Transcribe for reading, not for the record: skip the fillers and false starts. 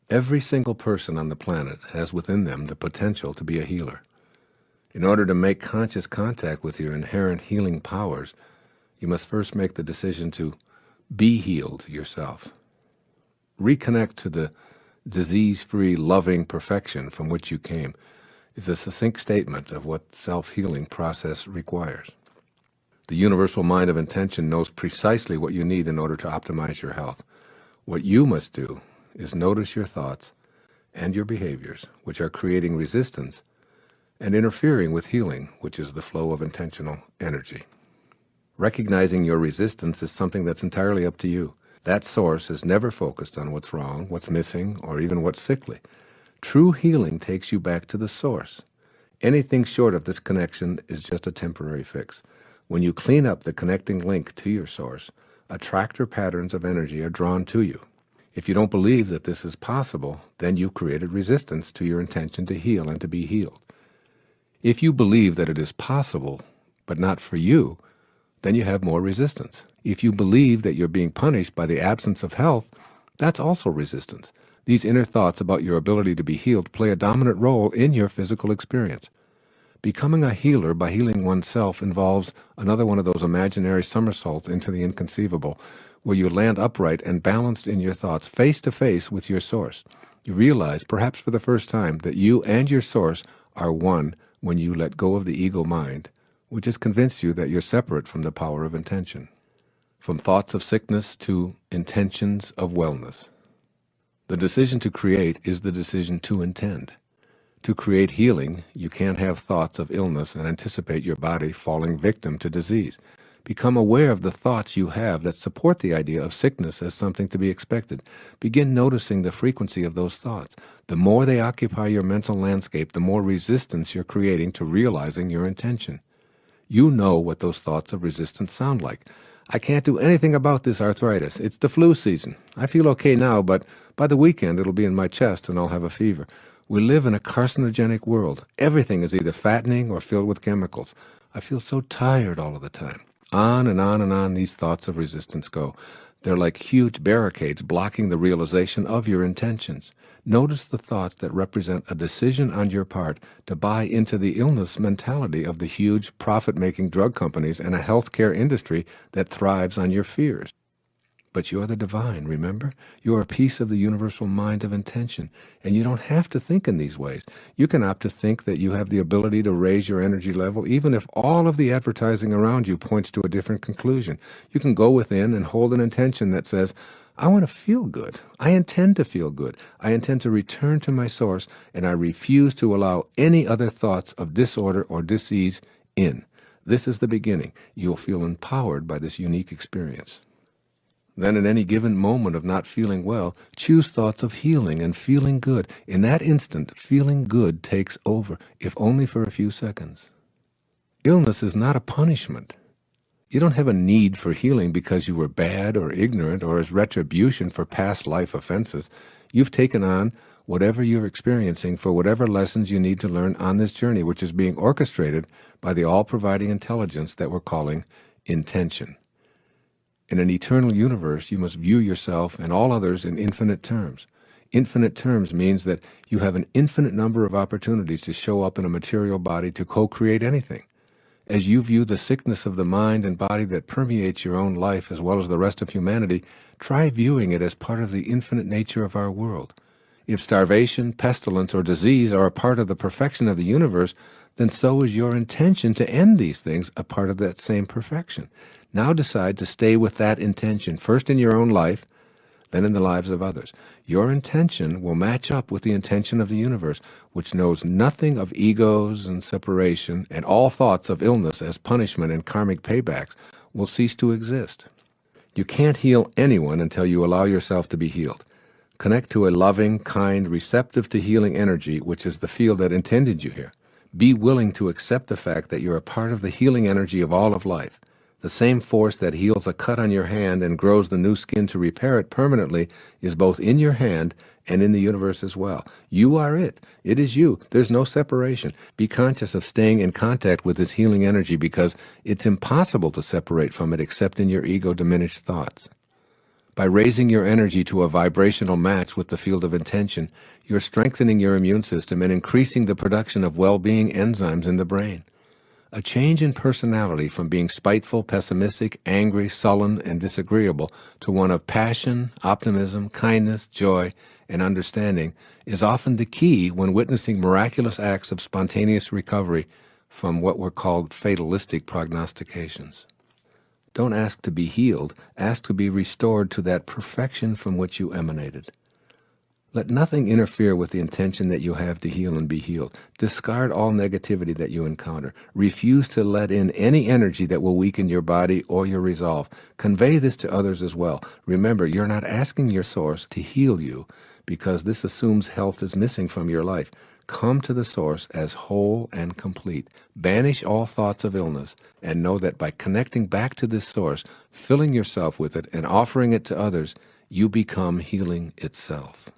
Every single person on the planet has within them the potential to be a healer. In order to make conscious contact with your inherent healing powers, you must first make the decision to be healed yourself. Reconnect to the disease-free, loving perfection from which you came is a succinct statement of what self-healing process requires. The universal mind of intention knows precisely what you need in order to optimize your health. What you must do is notice your thoughts and your behaviors, which are creating resistance and interfering with healing, which is the flow of intentional energy. Recognizing your resistance is something that's entirely up to you. That source is never focused on what's wrong, what's missing, or even what's sickly. True healing takes you back to the source. Anything short of this connection is just a temporary fix. When you clean up the connecting link to your source, attractor patterns of energy are drawn to you. If you don't believe that this is possible, then you've created resistance to your intention to heal and to be healed. If you believe that it is possible, but not for you, then you have more resistance. If you believe that you're being punished by the absence of health, that's also resistance. These inner thoughts about your ability to be healed play a dominant role in your physical experience. Becoming a healer by healing oneself involves another one of those imaginary somersaults into the inconceivable, where you land upright and balanced in your thoughts, face to face with your source. You realize, perhaps for the first time, that you and your source are one when you let go of the ego mind, which has convinced you that you're separate from the power of intention. From thoughts of sickness to intentions of wellness. The decision to create is the decision to intend. To create healing, you can't have thoughts of illness and anticipate your body falling victim to disease. Become aware of the thoughts you have that support the idea of sickness as something to be expected. Begin noticing the frequency of those thoughts. The more they occupy your mental landscape, the more resistance you're creating to realizing your intention. You know what those thoughts of resistance sound like. I can't do anything about this arthritis. It's the flu season. I feel okay now, but by the weekend it'll be in my chest and I'll have a fever. We live in a carcinogenic world. Everything is either fattening or filled with chemicals. I feel so tired all of the time. On and on and on these thoughts of resistance go. They're like huge barricades blocking the realization of your intentions. Notice the thoughts that represent a decision on your part to buy into the illness mentality of the huge profit-making drug companies and a healthcare industry that thrives on your fears. But you're the divine, remember? You're a piece of the universal mind of intention, and you don't have to think in these ways. You can opt to think that you have the ability to raise your energy level, even if all of the advertising around you points to a different conclusion. You can go within and hold an intention that says, I want to feel good. I intend to feel good. I intend to return to my source, and I refuse to allow any other thoughts of disorder or disease in. This is the beginning. You'll feel empowered by this unique experience. Then in any given moment of not feeling well, choose thoughts of healing and feeling good. In that instant, feeling good takes over, if only for a few seconds. Illness is not a punishment. You don't have a need for healing because you were bad or ignorant or as retribution for past life offenses. You've taken on whatever you're experiencing for whatever lessons you need to learn on this journey, which is being orchestrated by the all-providing intelligence that we're calling intention. In an eternal universe, you must view yourself and all others in infinite terms. Infinite terms means that you have an infinite number of opportunities to show up in a material body to co-create anything. As you view the sickness of the mind and body that permeates your own life as well as the rest of humanity, try viewing it as part of the infinite nature of our world. If starvation, pestilence, or disease are a part of the perfection of the universe, then so is your intention to end these things a part of that same perfection. Now decide to stay with that intention, first in your own life, then in the lives of others. Your intention will match up with the intention of the universe, which knows nothing of egos and separation, and all thoughts of illness as punishment and karmic paybacks will cease to exist. You can't heal anyone until you allow yourself to be healed. Connect to a loving, kind, receptive to healing energy, which is the field that intended you here. Be willing to accept the fact that you're a part of the healing energy of all of life. The same force that heals a cut on your hand and grows the new skin to repair it permanently is both in your hand and in the universe as well. You are it. It is you. There's no separation. Be conscious of staying in contact with this healing energy because it's impossible to separate from it except in your ego-diminished thoughts. By raising your energy to a vibrational match with the field of intention, you're strengthening your immune system and increasing the production of well-being enzymes in the brain. A change in personality from being spiteful, pessimistic, angry, sullen, and disagreeable to one of passion, optimism, kindness, joy, and understanding is often the key when witnessing miraculous acts of spontaneous recovery from what were called fatalistic prognostications. Don't ask to be healed, ask to be restored to that perfection from which you emanated. Let nothing interfere with the intention that you have to heal and be healed. Discard all negativity that you encounter. Refuse to let in any energy that will weaken your body or your resolve. Convey this to others as well. Remember, you're not asking your source to heal you because this assumes health is missing from your life. Come to the source as whole and complete. Banish all thoughts of illness and know that by connecting back to this source, filling yourself with it, and offering it to others, you become healing itself.